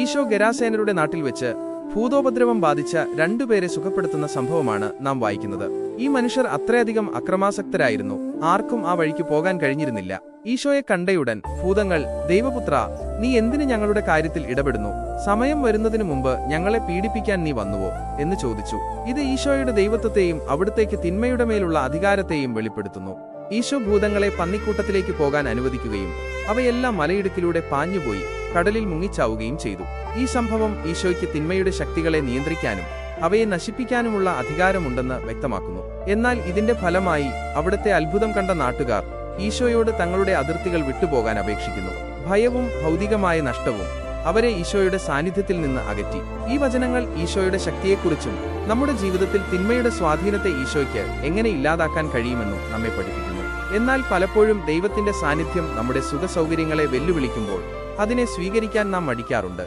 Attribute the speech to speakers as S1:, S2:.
S1: ഈശോ ഗെരാസേനരുടെ നാട്ടിൽ വെച്ച് ഭൂതോപദ്രവം ബാധിച്ച രണ്ടുപേരെ സുഖപ്പെടുത്തുന്ന സംഭവമാണ് നാം വായിക്കുന്നത്. ഈ മനുഷ്യർ അത്രയധികം അക്രമാസക്തരായിരുന്നു, ആർക്കും ആ വഴിക്ക് പോകാൻ കഴിഞ്ഞിരുന്നില്ല. ഈശോയെ കണ്ടയുടൻ ഭൂതങ്ങൾ, ദൈവപുത്ര, നീ എന്തിന് ഞങ്ങളുടെ കാര്യത്തിൽ ഇടപെടുന്നു? സമയം വരുന്നതിനു മുമ്പ് ഞങ്ങളെ പീഡിപ്പിക്കാൻ നീ വന്നുവോ എന്ന് ചോദിച്ചു. ഇത് ഈശോയുടെ ദൈവത്വത്തെയും അവിടുത്തേക്ക് തിന്മയുടെ മേലുള്ള അധികാരത്തെയും വെളിപ്പെടുത്തുന്നു. ഈശോ ഭൂതങ്ങളെ പന്നിക്കൂട്ടത്തിലേക്ക് പോകാൻ അനുവദിക്കുകയും അവയെല്ലാം മലയിടുക്കിലൂടെ പാഞ്ഞുപോയി കടലിൽ മുങ്ങിച്ചാവുകയും ചെയ്തു. ഈ സംഭവം ഈശോയ്ക്ക് തിന്മയുടെ ശക്തികളെ നിയന്ത്രിക്കാനും അവയെ നശിപ്പിക്കാനുമുള്ള അധികാരമുണ്ടെന്ന് വ്യക്തമാക്കുന്നു. എന്നാൽ ഇതിന്റെ ഫലമായി അവിടുത്തെ അത്ഭുതം കണ്ട നാട്ടുകാർ ഈശോയോട് തങ്ങളുടെ അതിർത്തികൾ വിട്ടുപോകാൻ അപേക്ഷിക്കുന്നു. ഭയവും ഭൗതികമായ നഷ്ടവും അവരെ ഈശോയുടെ സാന്നിധ്യത്തിൽ നിന്ന് അകറ്റി. ഈ വചനങ്ങൾ ഈശോയുടെ ശക്തിയെക്കുറിച്ചും നമ്മുടെ ജീവിതത്തിൽ തിന്മയുടെ സ്വാധീനത്തെ ഈശോയ്ക്ക് എങ്ങനെ ഇല്ലാതാക്കാൻ കഴിയുമെന്നും നമ്മെ പഠിപ്പിക്കുന്നു. എന്നാൽ പലപ്പോഴും ദൈവത്തിന്റെ സാന്നിധ്യം നമ്മുടെ സുഖസൗകര്യങ്ങളെ വെല്ലുവിളിക്കുമ്പോൾ അതിനെ സ്വീകരിക്കാൻ നാം മടിക്കാറുണ്ട്.